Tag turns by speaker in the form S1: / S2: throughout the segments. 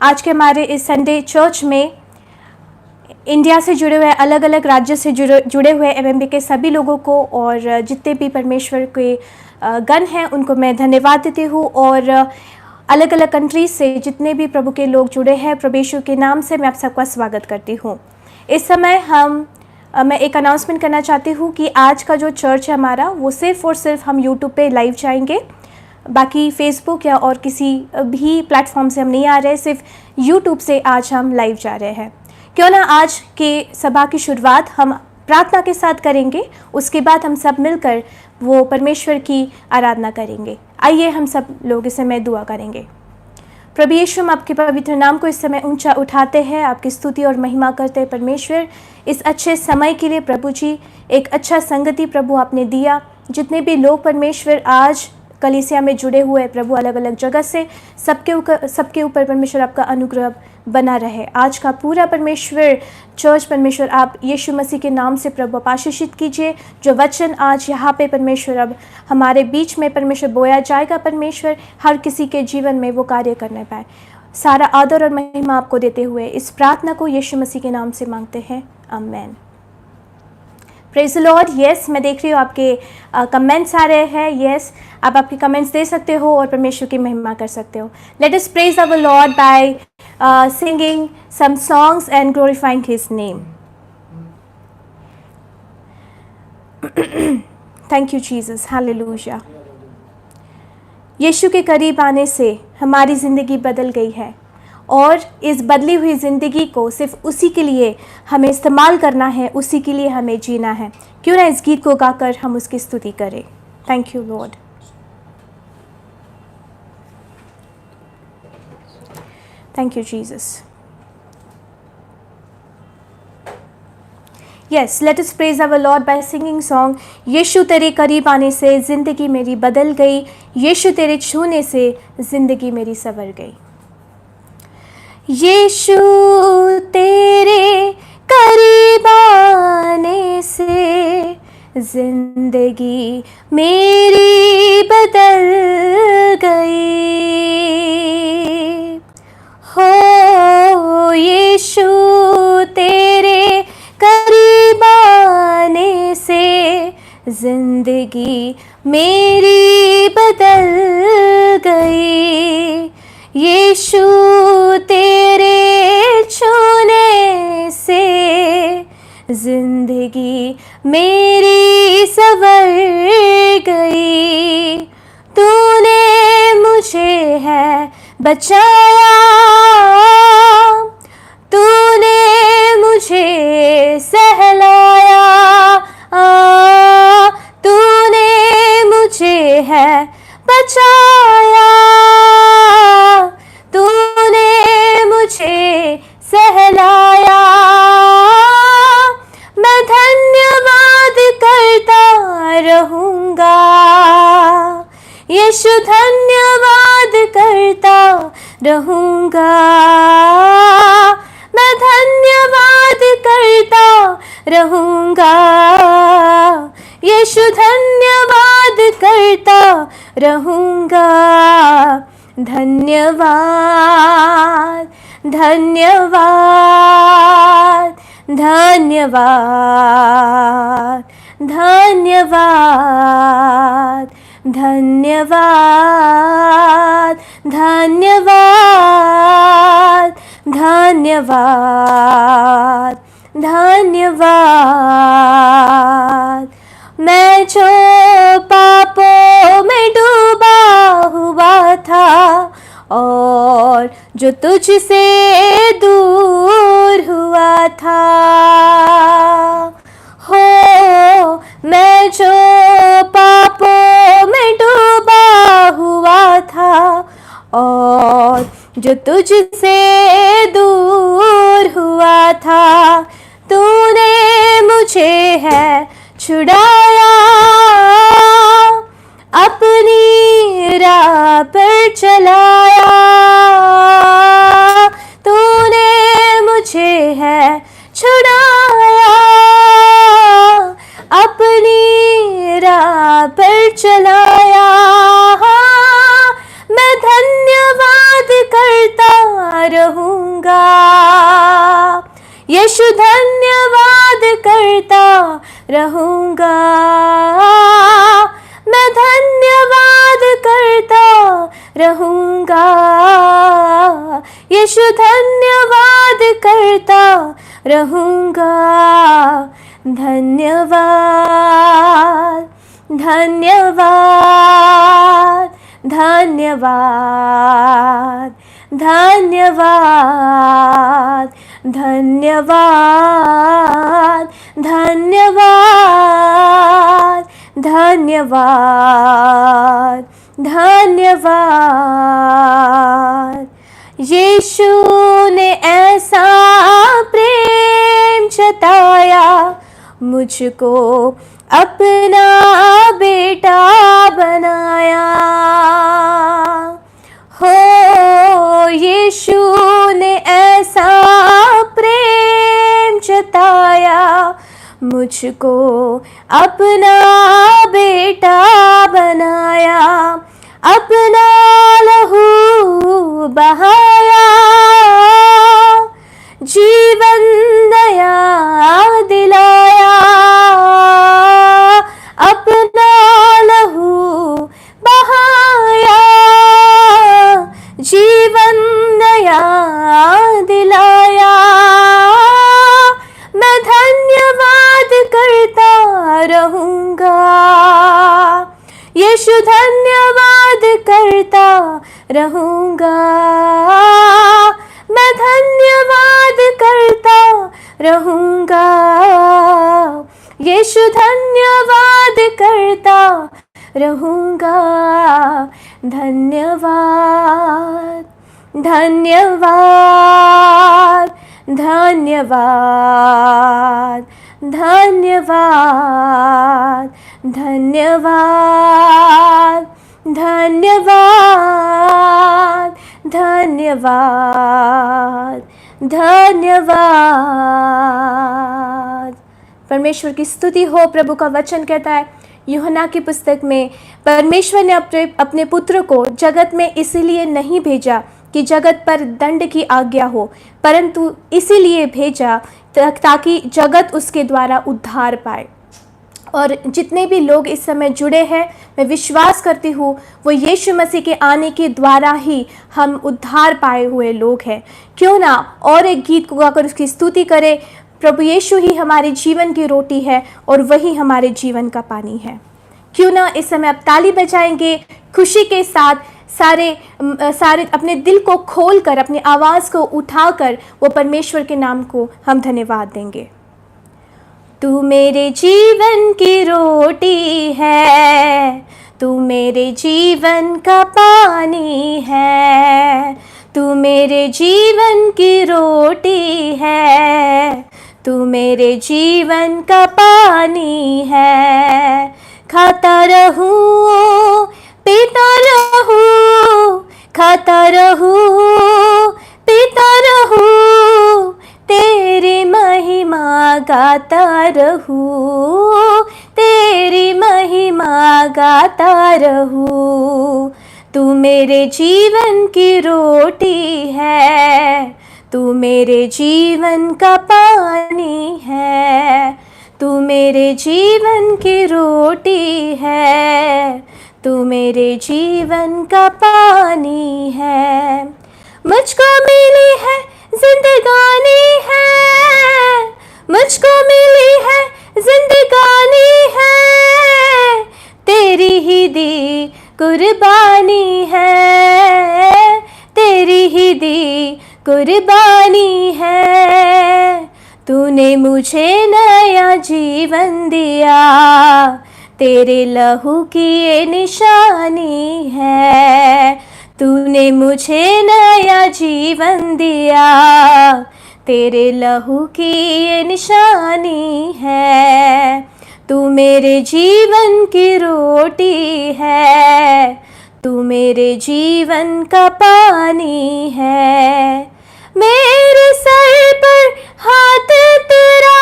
S1: आज के हमारे इस संडे चर्च में इंडिया से जुड़े हुए, अलग अलग राज्य से जुड़े हुए एमएमबी के सभी लोगों को और जितने भी परमेश्वर के गण हैं उनको मैं धन्यवाद देती हूँ। और अलग अलग कंट्री से जितने भी प्रभु के लोग जुड़े हैं, प्रभु यीशु के नाम से मैं आप सबका स्वागत करती हूँ। इस समय मैं एक अनाउंसमेंट करना चाहती हूँ कि आज का जो चर्च है हमारा, वो सिर्फ और सिर्फ हम यूट्यूब पे लाइव जाएंगे। बाकी फेसबुक या और किसी भी प्लेटफॉर्म से हम नहीं आ रहे, सिर्फ यूट्यूब से आज हम लाइव जा रहे हैं। क्यों ना आज के सभा की शुरुआत हम प्रार्थना के साथ करेंगे, उसके बाद हम सब मिलकर वो परमेश्वर की आराधना करेंगे। आइए हम सब लोग इस समय दुआ करेंगे। प्रभु यीशु, हम आपके पवित्र नाम को इस समय ऊंचा उठाते हैं, आपकी स्तुति और महिमा करते हैं। परमेश्वर, इस अच्छे समय के लिए प्रभु जी, एक अच्छा संगति प्रभु आपने दिया। जितने भी लोग परमेश्वर आज कलीसिया में जुड़े हुए हैं प्रभु, अलग अलग जगह से, सबके ऊपर परमेश्वर आपका अनुग्रह बना रहे। आज का पूरा परमेश्वर चर्च परमेश्वर आप यीशु मसीह के नाम से प्रभु आशीषित कीजिए। जो वचन आज यहाँ पे परमेश्वर अब हमारे बीच में परमेश्वर बोया जाएगा, परमेश्वर हर किसी के जीवन में वो कार्य करने पाए। सारा आदर और महिमा आपको देते हुए इस प्रार्थना को यीशु मसीह के नाम से मांगते हैं, amen. Praise the lord. Yes, मैं देख रही हूँ आपके कमेंट्स आ रहे हैं। यस, आप आपके कमेंट्स दे सकते हो और परमेश्वर की महिमा कर सकते हो। Let us praise our lord by singing some songs and glorifying his name. Thank you Jesus, hallelujah. यीशु के करीब आने से हमारी ज़िंदगी बदल गई है और इस बदली हुई ज़िंदगी को सिर्फ उसी के लिए हमें इस्तेमाल करना है, उसी के लिए हमें जीना है। क्यों ना इस गीत को गाकर हम उसकी स्तुति करें। Thank you Lord. Thank you, Jesus. Yes, let us praise our Lord by singing song. यीशु तेरे करीब आने से ज़िंदगी मेरी बदल गई, यीशु तेरे छूने से ज़िंदगी मेरी संवर गई। यीशु तेरे करीब आने से ज़िंदगी मेरी बदल गई। हो यीशु तेरे करीब आने से ज़िंदगी मेरी बदल गई। यीशु तेरे छूने से ज़िंदगी मेरी संवर गई। तूने मुझे है बचाया, तूने मुझे सहलाया, तूने मुझे है बचाया, तूने मुझे सहलाया। मैं धन्यवाद करता रहूँगा, यीशु धन्यवाद करता रहूँगा। मैं धन्यवाद करता रहूँगा, यीशु धन्यवाद करता रहूँगा। धन्यवाद धन्यवाद धन्यवाद धन्यवाद धन्यवाद धन्यवाद धन्यवाद धन्यवाद। मैं जो पापों में डूबा हुआ था और जो तुझसे दूर हुआ था, हो मैं जो पापों में डूबा हुआ था और जो तुझसे दूर हुआ था, तूने मुझे है छुड़ाया, अपनी राह पर चलाया। तूने मुझे है छुड़ाया, अपनी राह पर चलाया। मैं धन्यवाद करता रहूँगा। यीशु धन्यवाद करता रहूँगा, मैं धन्यवाद करता रहूँगा। यीशु धन्यवाद करता रहूँगा। धन्यवाद धन्यवाद धन्यवाद धन्यवाद धन्यवाद धन्यवाद धन्यवाद धन्यवाद। यीशु ने ऐसा प्रेम जताया, मुझको अपना बेटा बनाया। हो यीशु ने ऐसा प्रेम जताया, मुझको अपना बेटा बनाया। अपना लहू बहाया, जीवन नया दिलाया। अपना लहू बहाया, जीवन नया दिलाया। मैं धन्यवाद करता रहूँगा। यीशु धन्यवाद करता रहूँगा, मैं धन्यवाद करता रहूँगा। यीशु धन्यवाद करता रहूँगा। धन्यवाद धन्यवाद धन्यवाद धन्यवाद धन्यवाद धन्यवाद धन्यवाद धन्यवाद। परमेश्वर की स्तुति हो। प्रभु का वचन कहता है यूहन्ना की पुस्तक में, परमेश्वर ने अपने पुत्र को जगत में इसीलिए नहीं भेजा कि जगत पर दंड की आज्ञा हो, परंतु इसीलिए भेजा ताकि जगत उसके द्वारा उद्धार पाए। और जितने भी लोग इस समय जुड़े हैं, मैं विश्वास करती हूँ वो यीशु मसीह के आने के द्वारा ही हम उद्धार पाए हुए लोग हैं। क्यों ना और एक गीत को गाकर उसकी स्तुति करें। प्रभु यीशु ही हमारे जीवन की रोटी है और वही हमारे जीवन का पानी है। क्यों ना इस समय आप ताली बजाएंगे खुशी के साथ, सारे अपने दिल को खोलकर, अपनी आवाज़ को उठाकर वो परमेश्वर के नाम को हम धन्यवाद देंगे। तू मेरे जीवन की रोटी है, तू मेरे जीवन का पानी है। तू मेरे जीवन की रोटी है, तू मेरे जीवन का पानी है। खाता रहूं पीता रहूं, खाता रहूं पीता रहूं, तेरी महिमा गाता रहूं, तेरी महिमा गाता रहूं। तू मेरे जीवन की रोटी है, तू मेरे जीवन का पानी है। तू मेरे जीवन की रोटी है, तू मेरे जीवन का पानी है। मुझको मिली है जिंदगानी है, मुझको मिली है जिंदगानी है, तेरी ही दी कुर्बानी है, तेरी ही दी कुर्बानी है। तूने मुझे नया जीवन दिया, तेरे लहू की ये निशानी है। तूने मुझे नया जीवन दिया, तेरे लहू की ये निशानी है। तू मेरे जीवन की रोटी है, तू मेरे जीवन का पानी है। मेरे सर पर हाथ तेरा,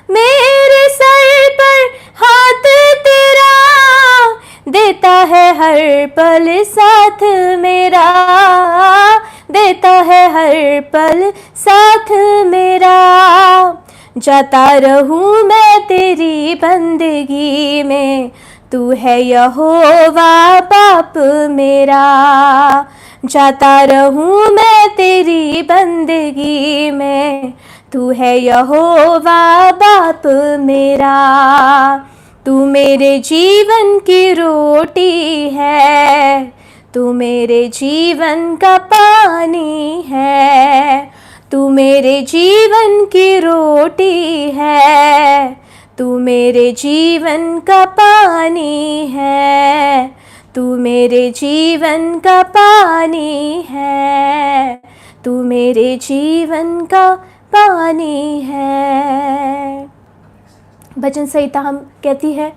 S1: मेरे सर पर हाथ तेरा, देता है हर पल साथ मेरा, रहता है हर पल साथ मेरा। जाता रहूं मैं तेरी बंदगी में, तू है यहोवा बाप मेरा। जाता रहूं मैं तेरी बंदगी में, तू है यहोवा बाप मेरा। तू मेरे जीवन की रोटी है, तू मेरे जीवन का पानी है। तू मेरे जीवन की रोटी है, तू मेरे जीवन का पानी है। तू मेरे जीवन का पानी है, तू मेरे जीवन का पानी है। भजन संहिता हम कहती है,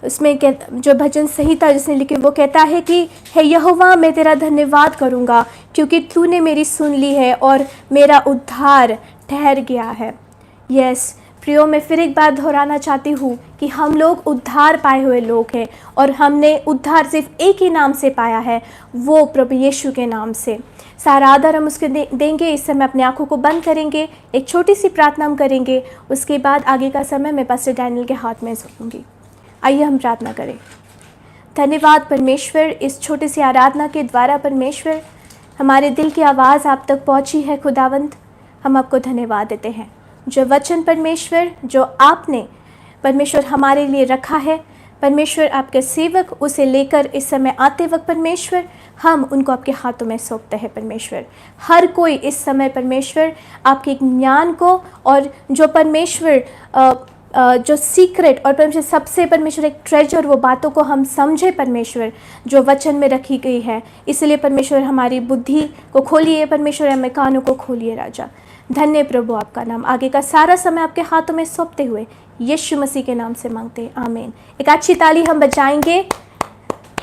S1: उसमें जो भजन संहिता जिसने लिखी वो कहता है कि हे यहोवा मैं तेरा धन्यवाद करूँगा क्योंकि तूने मेरी सुन ली है और मेरा उद्धार ठहर गया है। यस प्रियो, मैं फिर एक बार दोहराना चाहती हूँ कि हम लोग उद्धार पाए हुए लोग हैं और हमने उद्धार सिर्फ एक ही नाम से पाया है, वो प्रभु यीशु के नाम से। सारा आदर हम उसके देंगे। इस समय अपनी आंखों को बंद करेंगे, एक छोटी सी प्रार्थना हम करेंगे, उसके बाद आगे का समय मैं पास्टर डैनियल के हाथ में सौंपूंगी। आइए हम प्रार्थना करें। धन्यवाद परमेश्वर, इस छोटी सी आराधना के द्वारा परमेश्वर हमारे दिल की आवाज़ आप तक पहुंची है। खुदावंद हम आपको धन्यवाद देते हैं। जो वचन परमेश्वर जो आपने परमेश्वर हमारे लिए रखा है परमेश्वर, आपके सेवक उसे लेकर इस समय आते वक्त परमेश्वर हम उनको आपके हाथों में सौंपते हैं। परमेश्वर हर कोई इस समय परमेश्वर आपके ज्ञान को और जो परमेश्वर जो सीक्रेट और परमेश्वर सबसे परमेश्वर एक ट्रेजर वो बातों को हम समझे परमेश्वर जो वचन में रखी गई है। इसलिए परमेश्वर हमारी बुद्धि को खोलिए परमेश्वर, हमें कानों को खोलिए राजा। धन्य प्रभु आपका नाम। आगे का सारा समय आपके हाथों में सौंपते हुए यीशु मसीह के नाम से मांगते हैं, आमीन। एक अच्छी ताली हम बजाएंगे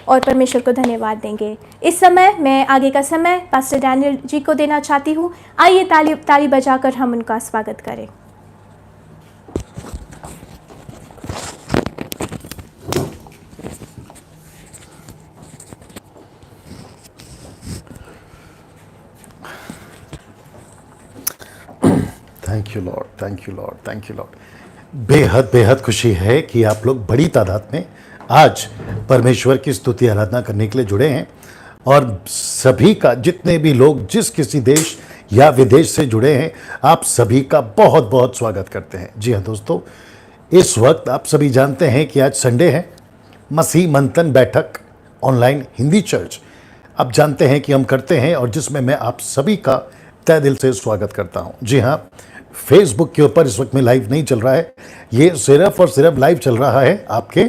S1: और परमेश्वर को धन्यवाद देंगे। इस समय मैं आगे का समय पास्टर डैनियल जी को देना चाहती हूँ। आइए ताली बजाकर हम उनका स्वागत करें।
S2: Thank you Lord, thank you Lord, thank you Lord. बेहद बेहद खुशी है कि आप लोग बड़ी तादाद में आज परमेश्वर की स्तुति आराधना करने के लिए जुड़े हैं और सभी का, जितने भी लोग जिस किसी देश या विदेश से जुड़े हैं, आप सभी का बहुत बहुत स्वागत करते हैं। जी हाँ दोस्तों, इस वक्त आप सभी जानते हैं कि आज संडे है, मसीह मंथन बैठक ऑनलाइन हिंदी चर्च आप जानते हैं कि हम करते हैं और जिसमें मैं आप सभी का तहे दिल से स्वागत करता हूं। जी हाँ, फेसबुक के ऊपर इस वक्त में लाइव नहीं चल रहा है, ये सिर्फ और सिर्फ लाइव चल रहा है आपके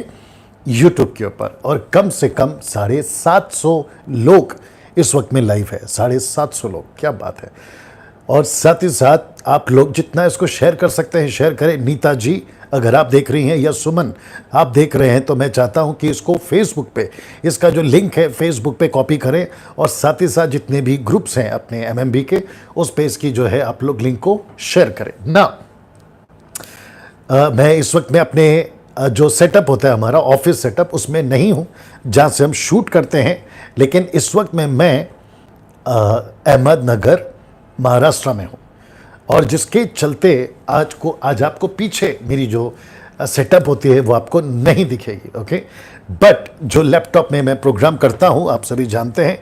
S2: यूट्यूब के ऊपर और कम से कम 750 लोग इस वक्त में लाइव है। 750 लोग, क्या बात है। और साथ ही साथ आप लोग जितना इसको शेयर कर सकते हैं शेयर करें। नीता जी अगर आप देख रही हैं या सुमन आप देख रहे हैं तो मैं चाहता हूं कि इसको फेसबुक पे, इसका जो लिंक है फेसबुक पे कॉपी करें और साथ ही साथ जितने भी ग्रुप्स हैं अपने एमएमबी के उस पे इसकी जो है आप लोग लिंक को शेयर करें ना। मैं इस वक्त में अपने जो सेटअप होता है हमारा ऑफिस सेटअप उसमें नहीं हूं जहां से हम शूट करते हैं, लेकिन इस वक्त में मैं अहमदनगर महाराष्ट्र में हूं और जिसके चलते आज आपको पीछे मेरी जो सेटअप होती है वो आपको नहीं दिखेगी, ओके। बट जो लैपटॉप में मैं प्रोग्राम करता हूं आप सभी जानते हैं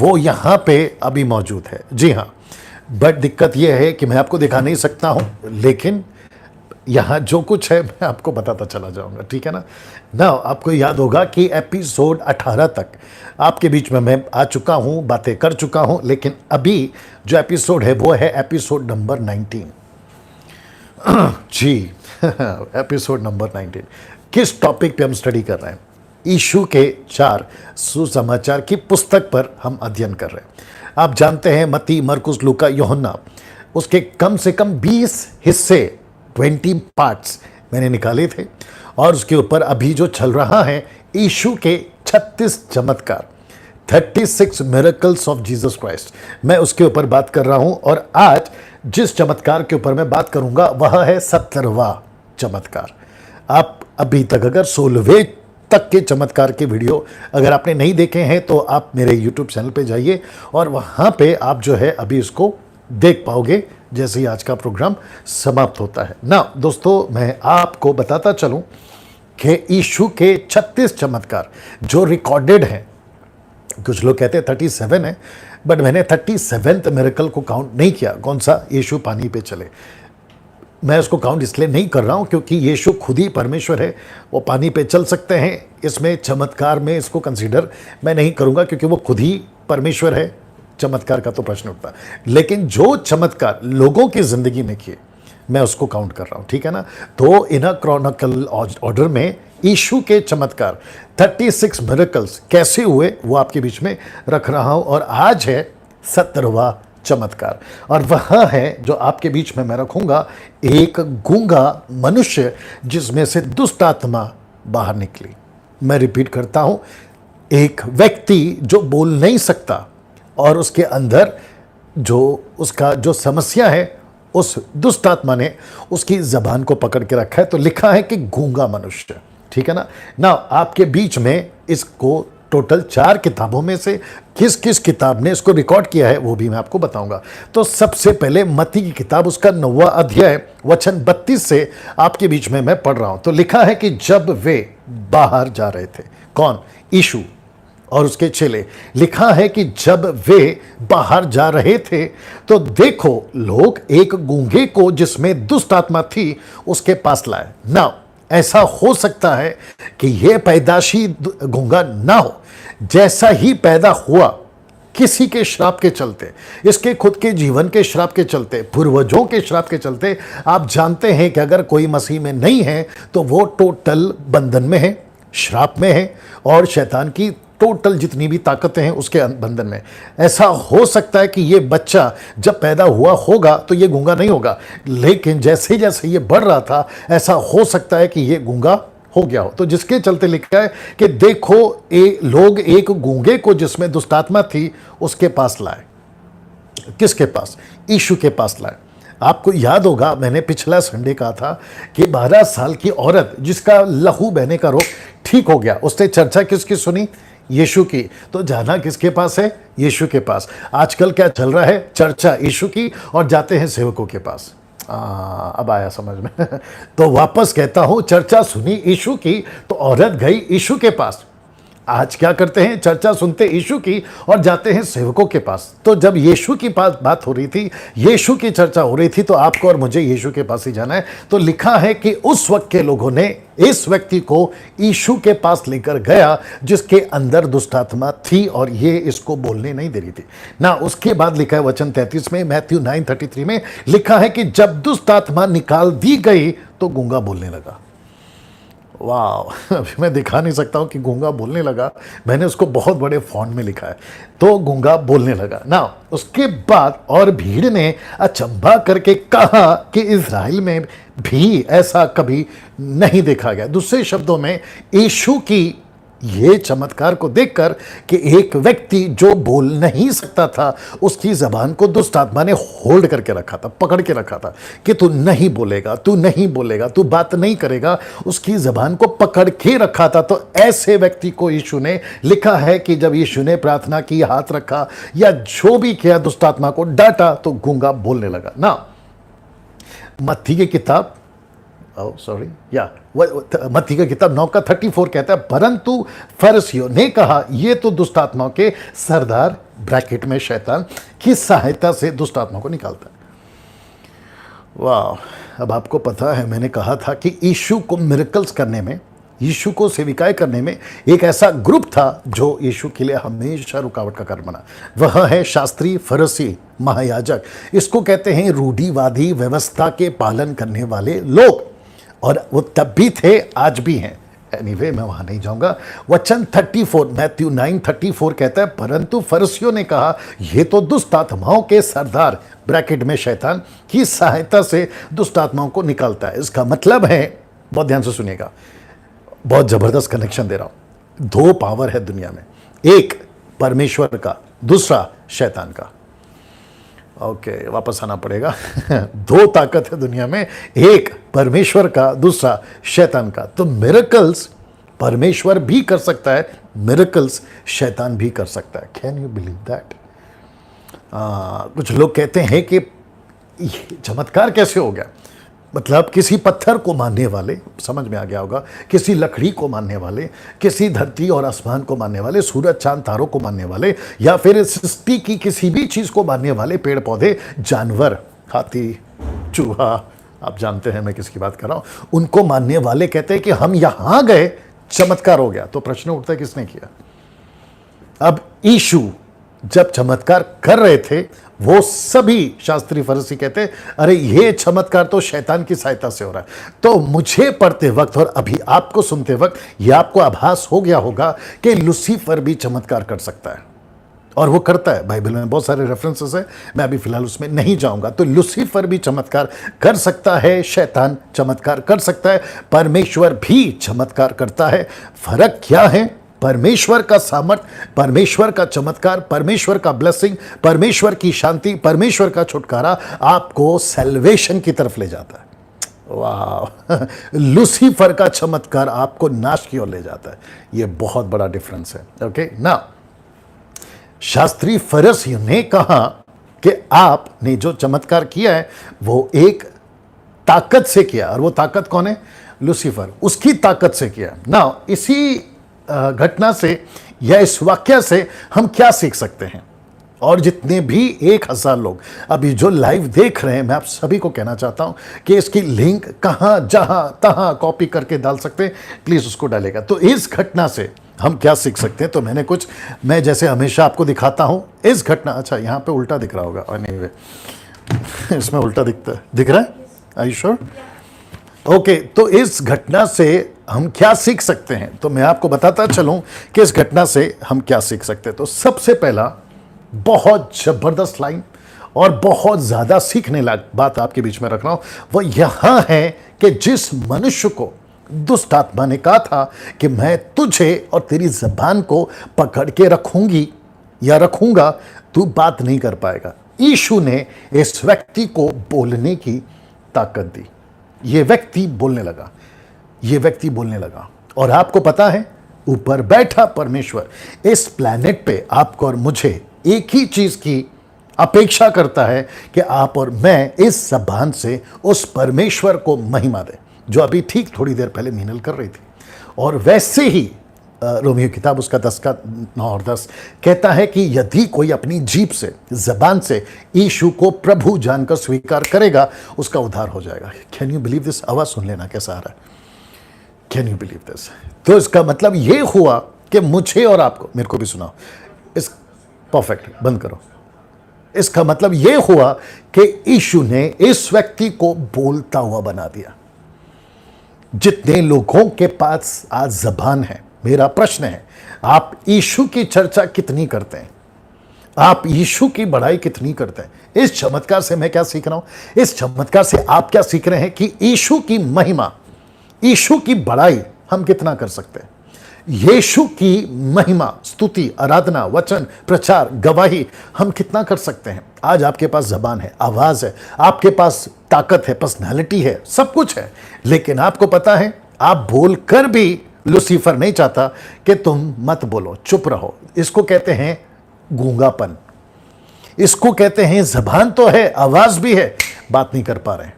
S2: वो यहाँ पे अभी मौजूद है। जी हाँ, बट दिक्कत ये है कि मैं आपको दिखा नहीं सकता हूं, लेकिन यहाँ जो कुछ है मैं आपको बताता चला जाऊंगा, ठीक है ना। आपको याद होगा कि एपिसोड 18 तक आपके बीच में मैं आ चुका हूँ, बातें कर चुका हूँ, लेकिन अभी जो एपिसोड है वो है एपिसोड नंबर 19। जी एपिसोड नंबर 19 किस टॉपिक पे हम स्टडी कर रहे हैं? यीशु के 4 सुसमाचार की पुस्तक पर हम अध्ययन कर रहे हैं। आप जानते हैं मत्ती, मरकुस, लूका, यूहन्ना, उसके कम से कम 20 हिस्से 20 पार्ट्स मैंने निकाले थे और उसके ऊपर अभी जो चल रहा है यीशु के 36 चमत्कार, 36 मिरेकल्स ऑफ जीसस क्राइस्ट, मैं उसके ऊपर बात कर रहा हूं। और आज जिस चमत्कार के ऊपर मैं बात करूंगा वह है 17वां चमत्कार। आप अभी तक अगर 16वें तक के चमत्कार के वीडियो अगर आपने नहीं देखे हैं तो आप मेरे YouTube चैनल पे जाइए और वहाँ पे आप जो है अभी इसको देख पाओगे जैसे ही आज का प्रोग्राम समाप्त होता है ना। दोस्तों, मैं आपको बताता चलूं कि यीशु के 36 चमत्कार जो रिकॉर्डेड हैं, कुछ लोग कहते हैं 37 है, बट मैंने 37th मिरेकल को काउंट नहीं किया। कौन सा? यीशु पानी पे चले। मैं इसको काउंट इसलिए नहीं कर रहा हूँ क्योंकि यीशु खुद ही परमेश्वर है, वो पानी पे चल सकते हैं। इसमें चमत्कार में इसको कंसीडर मैं नहीं करूँगा क्योंकि वो खुद ही परमेश्वर है, चमत्कार का तो प्रश्न उठता है। लेकिन जो चमत्कार लोगों की ज़िंदगी में किए मैं उसको काउंट कर रहा हूँ, ठीक है ना। तो इन अ क्रॉनिकल ऑर्डर में यीशु के चमत्कार 36 मिरेकल्स कैसे हुए वो आपके बीच में रख रहा हूँ। और आज है 17वां चमत्कार और वह है जो आपके बीच में मैं रखूंगा, एक गूंगा मनुष्य जिसमें से दुष्ट आत्मा बाहर निकली। मैं रिपीट करता हूं, एक व्यक्ति जो बोल नहीं सकता और उसके अंदर जो उसका जो समस्या है उस दुष्ट आत्मा ने उसकी जबान को पकड़ के रखा है। तो लिखा है कि गूंगा मनुष्य, ठीक है ना। आपके बीच में इसको टोटल 4 किताबों में से किस किस किताब ने इसको रिकॉर्ड किया है वो भी मैं आपको बताऊंगा। तो सबसे पहले मत्ती की किताब उसका 9वां अध्याय वचन 32 से आपके बीच में मैं पढ़ रहा हूं। तो लिखा है कि जब वे बाहर जा रहे थे, कौन? यीशु और उसके चेले। लिखा है कि जब वे बाहर जा रहे थे तो देखो लोग एक गूंगे को जिसमें दुष्ट आत्मा थी उसके पास लाए। ना ऐसा हो सकता है कि यह पैदाशी गूंगा ना हो, जैसा ही पैदा हुआ किसी के श्राप के चलते, इसके खुद के जीवन के श्राप के चलते, पूर्वजों के श्राप के चलते। आप जानते हैं कि अगर कोई मसीह में नहीं है तो वो टोटल बंधन में है, श्राप में है और शैतान की टोटल जितनी भी ताकतें हैं उसके बंधन में। ऐसा हो सकता है कि ये बच्चा जब पैदा हुआ होगा तो ये गूंगा नहीं होगा, लेकिन जैसे जैसे ये बढ़ रहा था ऐसा हो सकता है कि ये गूंगा हो गया हो। तो जिसके चलते लिखा है कि देखो लोग एक गूंगे को जिसमें दुष्टात्मा थी उसके पास लाए। किसके पास? यीशु के पास लाए। आपको याद होगा मैंने पिछला संडे कहा था कि 12 साल की औरत जिसका लहू बहने का रोग ठीक हो गया, उसने चर्चा किसकी सुनी? यीशु की। तो जाना किसके पास है? यीशु के पास। आजकल क्या चल रहा है? चर्चा यीशु की और जाते हैं सेवकों के पास। अब आया समझ में। तो वापस कहता हूं, चर्चा सुनी यीशु की तो औरत गई यीशु के पास। आज क्या करते हैं? चर्चा सुनते यीशु की और जाते हैं सेवकों के पास। तो जब यीशु की बात हो रही थी, यीशु की चर्चा हो रही थी, तो आपको और मुझे यीशु के पास ही जाना है। तो लिखा है कि उस वक्त के लोगों ने इस व्यक्ति को यीशु के पास लेकर गया जिसके अंदर दुष्टात्मा थी और ये इसको बोलने नहीं दे रही थी ना। उसके बाद लिखा है वचन 33 में, मैथ्यू 9:33 में लिखा है कि जब दुष्टात्मा निकाल दी गई तो गूंगा बोलने लगा। वाह, अभी मैं दिखा नहीं सकता हूं कि गूंगा बोलने लगा, मैंने उसको बहुत बड़े फॉन्ट में लिखा है। तो गूंगा बोलने लगा ना। उसके बाद और भीड़ ने अचंभा करके कहा कि इज़राइल में भी ऐसा कभी नहीं देखा गया। दूसरे शब्दों में यीशु की ये चमत्कार को देखकर कि एक व्यक्ति जो बोल नहीं सकता था उसकी जबान को दुष्ट आत्मा ने होल्ड करके रखा था, पकड़ के रखा था कि तू नहीं बोलेगा, तू नहीं बोलेगा, तू बात नहीं करेगा, उसकी जबान को पकड़ के रखा था। तो ऐसे व्यक्ति को यीशु ने, लिखा है कि जब यीशु ने प्रार्थना की, हाथ रखा या जो भी किया, दुष्ट आत्मा को डांटा तो गूंगा बोलने लगा ना। मत्ती की किताब मत्ती की किताब 9:34 कहता है, परंतु फरीसियों ने कहा ये तो दुष्ट आत्माओं के सरदार ब्रैकेट में शैतान की सहायता से दुष्ट आत्मा को निकालता है। वाह, अब आपको पता है मैंने कहा था कि यीशु को मिरेकल्स करने में, यीशु को सेविकाएं करने में एक ऐसा ग्रुप था जो यीशु के लिए हमेशा रुकावट का कारण बना। वह है शास्त्री, फरीसी, महायाजक। इसको कहते हैं रूढ़िवादी व्यवस्था के पालन करने वाले लोग, और वो तब भी थे, आज भी हैं। एनीवे, मैं वहां नहीं जाऊंगा। वचन 34 मैथ्यू 9:34 कहता है, परंतु फरीसियों ने कहा ये तो दुष्ट आत्माओं के सरदार ब्रैकेट में शैतान की सहायता से दुष्ट आत्माओं को निकालता है। इसका मतलब है, बहुत ध्यान से सुनिएगा, बहुत जबरदस्त कनेक्शन दे रहा हूं। 2 पावर है दुनिया में, एक परमेश्वर का, दूसरा शैतान का। ओके, वापस आना पड़ेगा। 2 ताकत है दुनिया में, एक परमेश्वर का, दूसरा शैतान का। तो मिरेकल्स परमेश्वर भी कर सकता है मिरेकल्स, शैतान भी कर सकता है। Can you believe that? कुछ लोग कहते हैं कि ये चमत्कार कैसे हो गया, मतलब किसी पत्थर को मानने वाले, समझ में आ गया होगा, किसी लकड़ी को मानने वाले, किसी धरती और आसमान को मानने वाले, सूरज चांद तारों को मानने वाले, या फिर सृष्टि की किसी भी चीज़ को मानने वाले, पेड़ पौधे, जानवर, हाथी, चूहा, आप जानते हैं मैं किसकी बात कर रहा हूँ, उनको मानने वाले कहते हैं कि हम यहाँ गए चमत्कार हो गया। तो प्रश्न उठता है किसने किया? अब यीशु जब चमत्कार कर रहे थे, वो सभी शास्त्री फरीसी कहते अरे ये चमत्कार तो शैतान की सहायता से हो रहा है। तो मुझे पढ़ते वक्त और अभी आपको सुनते वक्त ये आपको आभास हो गया होगा कि लूसीफर भी चमत्कार कर सकता है, और वो करता है। बाइबल में बहुत सारे रेफरेंसेस है, मैं अभी फिलहाल उसमें नहीं जाऊंगा। तो लूसीफर भी चमत्कार कर सकता है, शैतान चमत्कार कर सकता है, परमेश्वर भी चमत्कार करता है। फर्क क्या है? परमेश्वर का सामर्थ्य, परमेश्वर का चमत्कार, परमेश्वर का ब्लेसिंग, परमेश्वर की शांति, परमेश्वर का छुटकारा आपको सैल्वेशन की तरफ ले जाता है। वाह! लूसीफर का चमत्कार आपको नाश की ओर ले जाता है। यह बहुत बड़ा डिफरेंस है। ओके ना, शास्त्री फरीसियों ने कहा कि आपने जो चमत्कार किया है वो एक ताकत से किया, और वो ताकत कौन है? लूसीफर, उसकी ताकत से किया ना। इसी घटना से या इस वाक्य से हम क्या सीख सकते हैं? और जितने भी 1000 लोग अभी जो लाइव देख रहे हैं, मैं आप सभी को कहना चाहता हूं कि इसकी लिंक कहां जहां तहां कॉपी करके डाल सकते हैं, प्लीज उसको डालेगा। तो इस घटना से हम क्या सीख सकते हैं? तो मैं जैसे हमेशा आपको दिखाता हूं इस घटना, अच्छा यहां पे उल्टा दिख रहा होगा, और नहीं इसमें उल्टा दिख रहा है? Are you sure? ओके, तो इस घटना से हम क्या सीख सकते हैं? तो मैं आपको बताता चलूं कि इस घटना से हम क्या सीख सकते हैं। तो सबसे पहला बहुत जबरदस्त लाइन और बहुत ज्यादा सीखने लायक बात आपके बीच में रख रहा हूं, वो यहां है कि जिस मनुष्य को दुष्ट आत्मा ने कहा था कि मैं तुझे और तेरी जबान को पकड़ के रखूंगी या रखूंगा, तू बात नहीं कर पाएगा, यीशु ने इस व्यक्ति को बोलने की ताकत दी। ये व्यक्ति बोलने लगा, ये व्यक्ति बोलने लगा। और आपको पता है, ऊपर बैठा परमेश्वर इस प्लैनेट पे आपको और मुझे एक ही चीज की अपेक्षा करता है कि आप और मैं इस जबान से उस परमेश्वर को महिमा दें, जो अभी ठीक थोड़ी देर पहले मीनल कर रही थी। और वैसे ही रोमियो किताब उसका 10:9 और 10 कहता है कि यदि कोई अपनी जीभ से, जबान से यीशु को प्रभु जानकर स्वीकार करेगा, उसका उद्धार हो जाएगा। Can you believe this? आवाज सुन लेना कैसा आ रहा है। Can you believe this? तो इसका मतलब ये हुआ कि मुझे और आपको, मेरे को भी सुनाओ, इस परफेक्ट बंद करो। इसका मतलब ये हुआ कि यीशु ने इस व्यक्ति को बोलता हुआ बना दिया। जितने लोगों के पास आज जबान है, मेरा प्रश्न है, आप यीशु की चर्चा कितनी करते हैं? आप यीशु की बढ़ाई कितनी करते हैं? इस चमत्कार से मैं क्या सीख रहा हूं? इस चमत्कार से आप क्या सीख रहे हैं कि यीशु की महिमा, यीशु की बढ़ाई हम कितना कर सकते हैं? यीशु की महिमा, स्तुति, आराधना, वचन, प्रचार, गवाही हम कितना कर सकते हैं? आज आपके पास जबान है, आवाज है, आपके पास ताकत है, पर्सनालिटी है, सब कुछ है, लेकिन आपको पता है आप बोलकर भी, लूसीफर नहीं चाहता कि तुम मत बोलो, चुप रहो। इसको कहते हैं गूंगापन, इसको कहते हैं जबान तो है, आवाज भी है, बात नहीं कर पा रहे।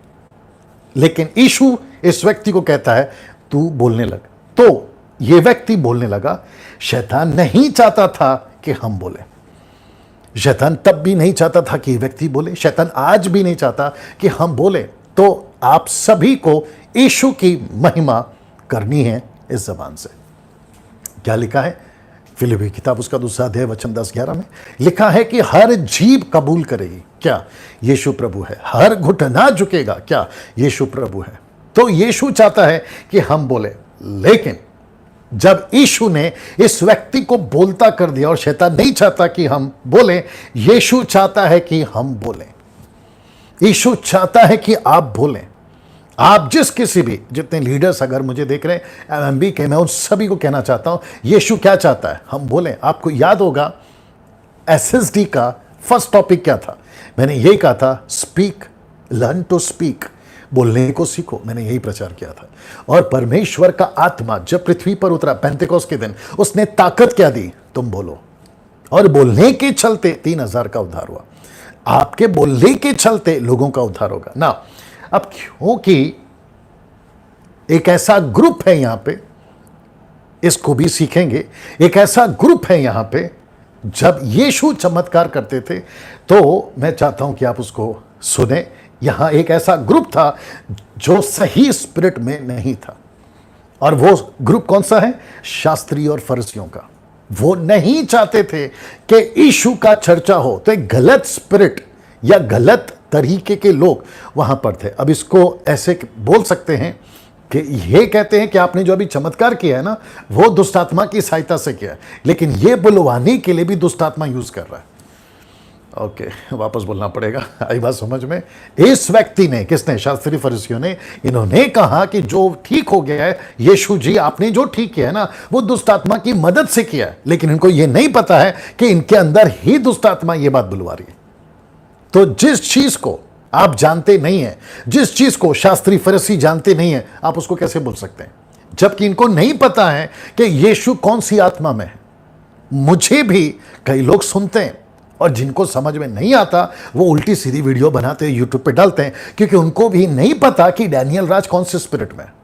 S2: लेकिन यीशु इस व्यक्ति को कहता है तू बोलने लग। तो ये व्यक्ति बोलने लगा। शैतान नहीं चाहता था कि हम बोले, शैतान तब भी नहीं चाहता था कि ये व्यक्ति बोले, शैतान आज भी नहीं चाहता कि हम बोले। तो आप सभी को यीशु की महिमा करनी है इस जबान से। क्या लिखा है? फिलिप्पी किताब उसका 2 अध्याय वचन 10-11 में लिखा है कि हर जीभ कबूल करेगी क्या यीशु प्रभु है, हर घुटना झुकेगा क्या यीशु प्रभु है। तो यीशु चाहता है कि हम बोले, लेकिन जब यीशु ने इस व्यक्ति को बोलता कर दिया, और शैतान नहीं चाहता कि हम बोले, यीशु चाहता है कि हम बोलें। यीशु चाहता है कि आप बोलें। आप जिस किसी भी, जितने लीडर्स अगर मुझे देख रहे हैं एमएमबी के, मैं उन सभी को कहना चाहता हूं, यीशु क्या चाहता है? हम बोलें। आपको याद होगा एसएसडी का फर्स्ट टॉपिक क्या था? मैंने यही कहा था, स्पीक, लर्न टू स्पीक। बोलने को सीखो, मैंने यही प्रचार किया था। और परमेश्वर का आत्मा जब पृथ्वी पर उतरा पेंतेकोस्त के दिन, उसने ताकत क्या दी? तुम बोलो। और बोलने के चलते 3,000 का उद्धार हुआ। आपके बोलने के चलते लोगों का उद्धार होगा ना। अब क्योंकि एक ऐसा ग्रुप है यहां पे, इसको भी सीखेंगे। एक ऐसा ग्रुप है यहां पे, जब यीशु चमत्कार करते थे, तो मैं चाहता हूं कि आप उसको सुने। यहां एक ऐसा ग्रुप था जो सही स्पिरिट में नहीं था। और वो ग्रुप कौन सा है? शास्त्री और फरीसियों का। वो नहीं चाहते थे कि यीशु का चर्चा हो, तो एक गलत स्पिरिट या गलत तरीके के लोग वहां पर थे। अब इसको ऐसे बोल सकते हैं कि ये कहते हैं कि आपने जो अभी चमत्कार किया है ना, वो दुष्ट आत्मा की सहायता से किया है, लेकिन ये बुलवाने के लिए भी दुष्ट आत्मा यूज कर रहा है। ओके, वापस बोलना पड़ेगा। आई बात समझ में? इस व्यक्ति ने, किसने? शास्त्री फरीसियों ने, इन्होंने कहा कि जो ठीक हो गया है, यीशु जी आपने जो ठीक किया है ना, वो दुष्ट आत्मा की मदद से किया है। लेकिन इनको ये नहीं पता है कि इनके अंदर ही दुष्ट आत्मा ये बात बुलवा रही है। तो जिस चीज को आप जानते नहीं है, जिस चीज को शास्त्री फरीसी जानते नहीं है, आप उसको कैसे बोल सकते हैं? जबकि इनको नहीं पता है कि यीशु कौन सी आत्मा में है। मुझे भी कई लोग सुनते हैं और जिनको समझ में नहीं आता वो उल्टी सीधी वीडियो बनाते हैं, यूट्यूब पे डालते हैं, क्योंकि उनको भी नहीं पता कि डैनियल राज कौन से स्पिरिट में है।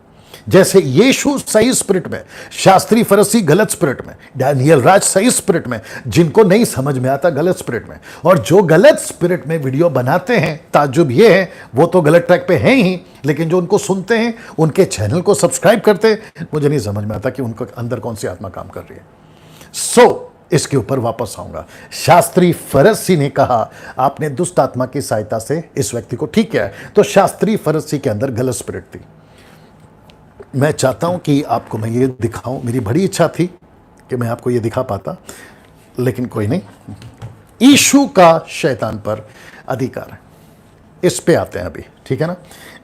S2: जैसे यीशु सही स्पिरिट में, शास्त्री फरीसी गलत स्पिरिट में, डैनियल राज सही स्पिरिट में, जिनको नहीं समझ में आता गलत स्पिरिट में। और जो गलत स्पिरिट में वीडियो बनाते हैं, ताज्जुब ये है वो तो गलत ट्रैक पे हैं ही, लेकिन जो उनको सुनते हैं, उनके चैनल को सब्सक्राइब करते हैं, मुझे नहीं समझ में आता कि उनको अंदर कौन सी आत्मा काम कर रही है। इसके ऊपर वापस आऊंगा। शास्त्री फरीसी ने कहा आपने दुष्ट आत्मा की सहायता से इस व्यक्ति को ठीक किया है, तो शास्त्री फरीसी के अंदर गलत स्पिरिट थी। मैं चाहता हूं कि आपको मैं ये दिखाऊं। मेरी बड़ी इच्छा थी कि मैं आपको ये दिखा पाता, लेकिन कोई नहीं। यीशु का शैतान पर अधिकार है, इस पे आते हैं अभी, ठीक है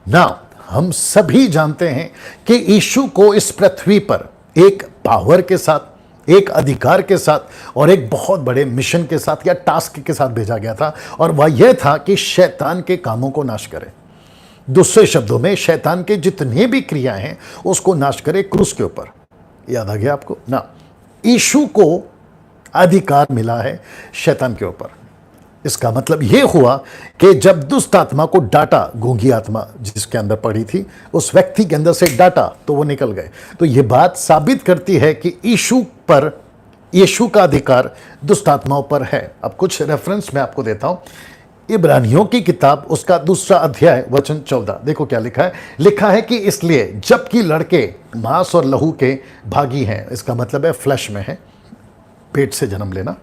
S2: ना। हम सभी जानते हैं कि यीशु को इस पृथ्वी पर एक पावर के साथ, एक अधिकार के साथ और एक बहुत बड़े मिशन के साथ या टास्क के साथ भेजा गया था, और वह यह था कि शैतान के कामों को नाश करे। दूसरे शब्दों में, शैतान के जितने भी क्रियाएं हैं उसको नाश करे क्रूस के ऊपर। याद आ गया आपको ना? यीशु को अधिकार मिला है शैतान के ऊपर। इसका मतलब यह हुआ कि जब दुष्ट आत्मा को डांटा, गूंगी आत्मा जिसके अंदर पड़ी थी, उस व्यक्ति के अंदर से डांटा तो वो निकल गए। तो यह बात साबित करती है कि यीशु का अधिकार दुष्ट आत्माओं पर है। अब कुछ रेफरेंस मैं आपको देता हूं। इब्रानियों की किताब, उसका 2 अध्याय वचन 14, देखो क्या लिखा है। लिखा है कि इसलिए जबकि लड़के मांस और लहू के भागी हैं, इसका मतलब है फ्लैश में है, पेट से जन्म लेना,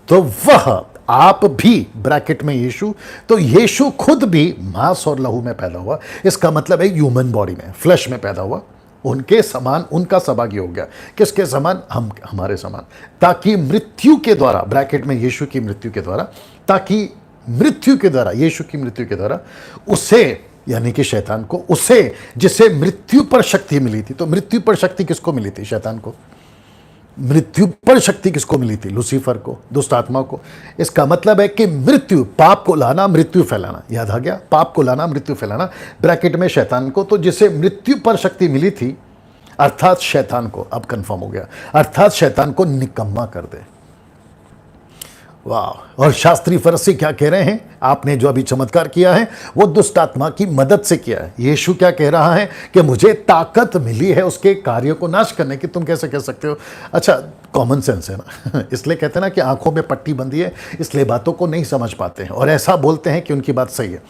S2: तो वह आप भी, ब्रैकेट में यीशु, तो यीशु खुद भी मांस और लहू में पैदा हुआ। इसका मतलब है ह्यूमन बॉडी में, फ्लैश में पैदा हुआ। उनके समान, उनका सहभागी हो गया। किसके समान? हमारे समान, ताकि मृत्यु के द्वारा, ब्रैकेट में यीशु की मृत्यु के द्वारा, ताकि मृत्यु के द्वारा, यीशु की मृत्यु के द्वारा उसे, यानी कि शैतान को, उसे जिसे मृत्यु पर शक्ति मिली थी। तो मृत्यु पर शक्ति किसको मिली थी? शैतान को। मृत्यु पर शक्ति किसको मिली थी? लूसीफर को, दुष्ट आत्मा को। इसका मतलब है कि मृत्यु, पाप को लाना, मृत्यु फैलाना। याद आ गया? पाप को लाना, मृत्यु फैलाना, ब्रैकेट में शैतान को। तो जिसे मृत्यु पर शक्ति मिली थी, अर्थात शैतान को, अब कंफर्म हो गया, अर्थात शैतान को निकम्मा कर दे। वाह! और शास्त्री फरीसी क्या कह रहे हैं? आपने जो अभी चमत्कार किया है वो दुष्ट आत्मा की मदद से किया है। यीशु क्या कह रहा है कि मुझे ताकत मिली है उसके कार्यों को नाश करने की। तुम कैसे कह सकते हो? अच्छा, कॉमन सेंस है ना। इसलिए कहते हैं ना कि आंखों में पट्टी बंधी है, इसलिए बातों को नहीं समझ पाते हैं और ऐसा बोलते हैं कि उनकी बात सही है।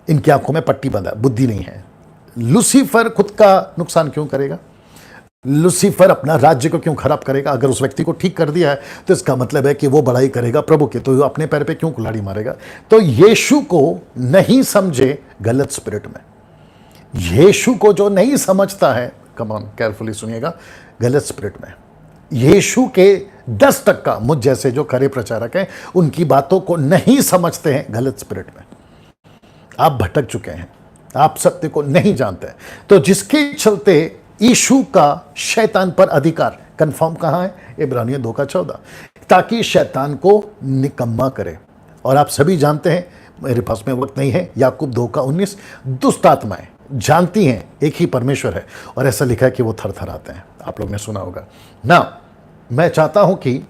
S2: इनकी आंखों में पट्टी बंधा, बुद्धि नहीं है। लूसीफर खुद का नुकसान क्यों करेगा? लूसीफर अपना राज्य को क्यों खराब करेगा? अगर उस व्यक्ति को ठीक कर दिया है तो इसका मतलब है कि वो बड़ाई करेगा प्रभु की, तो वो अपने पैर पे क्यों कुल्हाड़ी मारेगा? तो यीशु को नहीं समझे गलत स्पिरिट में, यीशु को जो नहीं समझता है, कम ऑन केयरफुली सुनिएगा, गलत स्पिरिट में। यीशु के 10% मुझ जैसे जो खरे प्रचारक हैं उनकी बातों को नहीं समझते हैं गलत स्पिरिट में। आप भटक चुके हैं, आप सत्य को नहीं जानते। तो जिसके चलते यीशु का शैतान पर अधिकार कंफर्म कहां है? इब्रानियों 2:14, ताकि शैतान को निकम्मा करे। और आप सभी जानते हैं मेरे पास में वक्त नहीं है। याकूब 2:19, दुष्ट आत्माएं जानती हैं एक ही परमेश्वर है, और ऐसा लिखा है कि वो थरथराते हैं। आप लोग ने सुना होगा ना। मैं चाहता हूं कि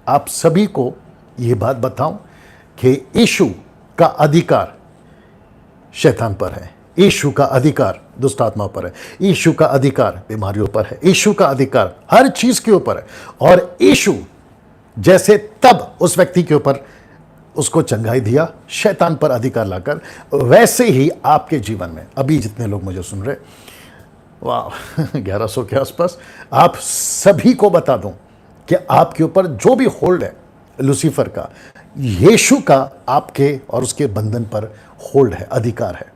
S2: आप सभी को ये बात बताऊं कि यीशु का अधिकार शैतान पर है, यीशु का अधिकार दुष्ट आत्मा पर है, यीशु का अधिकार बीमारियों पर है, यीशु का अधिकार हर चीज के ऊपर है। और यीशु जैसे तब उस व्यक्ति के ऊपर उसको चंगाई दिया शैतान पर अधिकार लाकर, वैसे ही आपके जीवन में अभी जितने लोग मुझे सुन रहे, वाह 1100 के आसपास, आप सभी को बता दूं कि आपके ऊपर जो भी होल्ड है लूसीफर का, यीशु का आपके और उसके बंधन पर होल्ड है, अधिकार है,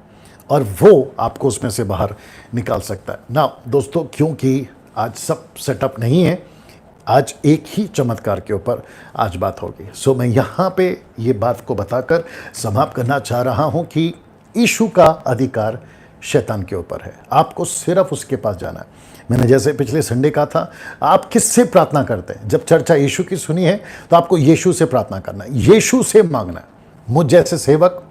S2: और वो आपको उसमें से बाहर निकाल सकता है ना। दोस्तों, क्योंकि आज सब सेटअप नहीं है, आज एक ही चमत्कार के ऊपर आज बात होगी। सो मैं यहाँ पे ये बात को बताकर समाप्त करना चाह रहा हूँ कि यीशु का अधिकार शैतान के ऊपर है, आपको सिर्फ उसके पास जाना है। मैंने जैसे पिछले संडे कहा था, आप किससे प्रार्थना करते हैं? जब चर्चा यीशु की सुनी है तो आपको यीशु से प्रार्थना करना है, यीशु से मांगना है। मुझ जैसे सेवक,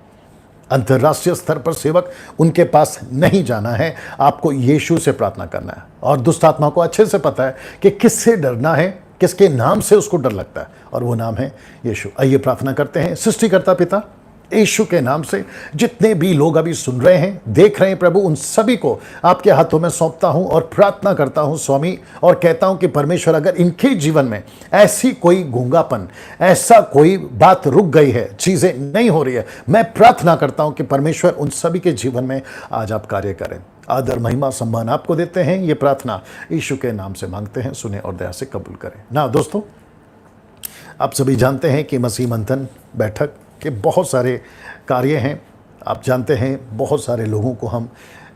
S2: अंतर्राष्ट्रीय स्तर पर सेवक, उनके पास नहीं जाना है, आपको यीशु से प्रार्थना करना है। और दुष्ट आत्मा को अच्छे से पता है कि किससे डरना है, किसके नाम से उसको डर लगता है, और वो नाम है यीशु। आइए प्रार्थना करते हैं। सृष्टिकर्ता पिता, यीशु के नाम से जितने भी लोग अभी सुन रहे हैं, देख रहे हैं प्रभु, उन सभी को आपके हाथों में सौंपता हूं और प्रार्थना करता हूं स्वामी, और कहता हूं कि परमेश्वर अगर इनके जीवन में ऐसी कोई गूंगापन, ऐसा कोई बात रुक गई है, चीजें नहीं हो रही है, मैं प्रार्थना करता हूं कि परमेश्वर उन सभी के जीवन में आज आप कार्य करें। आदर महिमा सम्मान आपको देते हैं, ये प्रार्थना यीशु के नाम से मांगते हैं, सुने और दया से कबूल करें ना। दोस्तों, आप सभी जानते हैं कि मसीह मंथन बैठक के बहुत सारे कार्य हैं। आप जानते हैं बहुत सारे लोगों को हम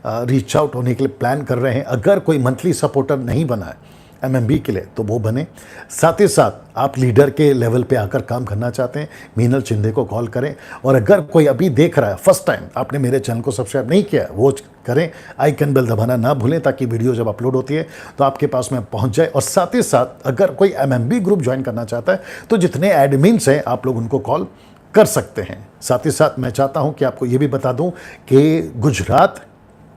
S2: रीच आउट होने के लिए प्लान कर रहे हैं। अगर कोई मंथली सपोर्टर नहीं बना है एमएमबी के लिए तो वो बने। साथ ही साथ आप लीडर के लेवल पे आकर काम करना चाहते हैं, मीनल चिंदे को कॉल करें। और अगर कोई अभी देख रहा है, फर्स्ट टाइम आपने मेरे चैनल को सब्सक्राइब नहीं किया, वो करें। आइकन बेल दबाना ना भूलें ताकि वीडियो जब अपलोड होती है तो आपके पास में पहुंच जाए। और साथ ही साथ अगर कोई एमएमबी ग्रुप ज्वाइन करना चाहता है तो जितने एडमिन्स हैं आप लोग उनको कॉल कर सकते हैं। साथ ही साथ मैं चाहता हूं कि आपको ये भी बता दूं कि गुजरात,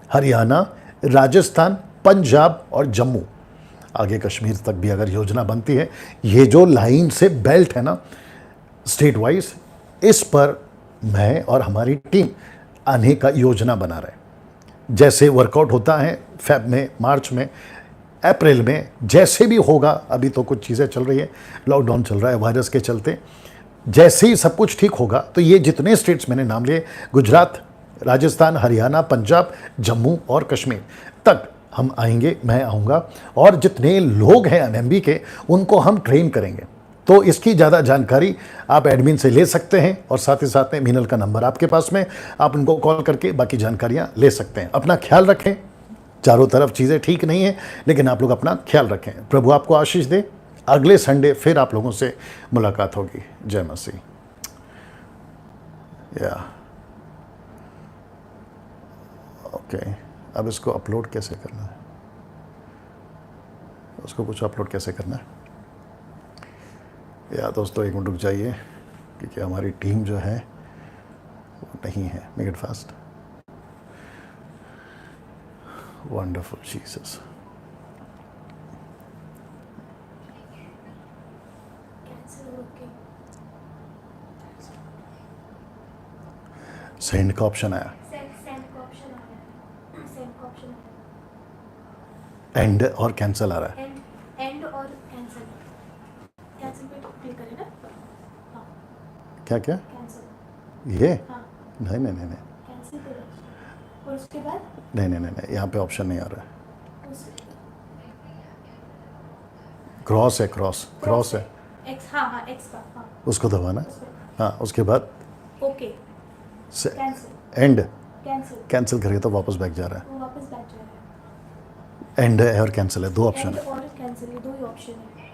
S2: हरियाणा, राजस्थान, पंजाब और जम्मू, आगे कश्मीर तक भी अगर योजना बनती है, ये जो लाइन से बेल्ट है ना स्टेट वाइज, इस पर मैं और हमारी टीम आने का योजना बना रहे हैं। जैसे वर्कआउट होता है फेब में, मार्च में, अप्रैल में, जैसे भी होगा, अभी तो कुछ चीज़ें चल रही है, लॉकडाउन चल रहा है वायरस के चलते, जैसे ही सब कुछ ठीक होगा तो ये जितने स्टेट्स मैंने नाम लिए, गुजरात, राजस्थान, हरियाणा, पंजाब, जम्मू और कश्मीर तक हम आएंगे, मैं आऊँगा। और जितने लोग हैं एमएमबी के, उनको हम ट्रेन करेंगे। तो इसकी ज़्यादा जानकारी आप एडमिन से ले सकते हैं, और साथ ही साथ में मीनल का नंबर आपके पास में, आप उनको कॉल करके बाकी जानकारियाँ ले सकते हैं। अपना ख्याल रखें, चारों तरफ चीज़ें ठीक नहीं हैं, लेकिन आप लोग अपना ख्याल रखें। प्रभु आपको आशीष दे। अगले संडे फिर आप लोगों से मुलाकात होगी। जय मसीह। या ओके, अब इसको अपलोड कैसे करना है? उसको कुछ अपलोड कैसे करना है? या दोस्तों, एक मिनट रुक जाइए, क्योंकि हमारी टीम जो है वो नहीं है। Make it fast. Wonderful Jesus. Send का ऑप्शन आया, एंड और कैंसिल आ रहा है।
S1: एंड और कैंसिल, कैंसिल पे क्लिक करें ना। हाँ,
S2: क्या क्या
S1: कैंसिल,
S2: ये?
S1: हाँ,
S2: नहीं नहीं नहीं नहीं
S1: कैंसिल करें और उसके बाद
S2: नहीं नहीं नहीं नहीं, यहाँ पे ऑप्शन नहीं आ रहा है। क्रॉस है, क्रॉस है,
S1: एक्स, हाँ हाँ एक्स का, हाँ
S2: उसको दबाना। हाँ, उसके बाद
S1: okay, cancel,
S2: and
S1: cancel,
S2: cancel करिए तो वापस बैक जा रहा है।
S1: वो वापस बैठ जा रहा है।
S2: एंड है और कैंसिल है, दो ऑप्शन
S1: एंड
S2: है।
S1: और कैंसिल, ये दो ही ऑप्शन है।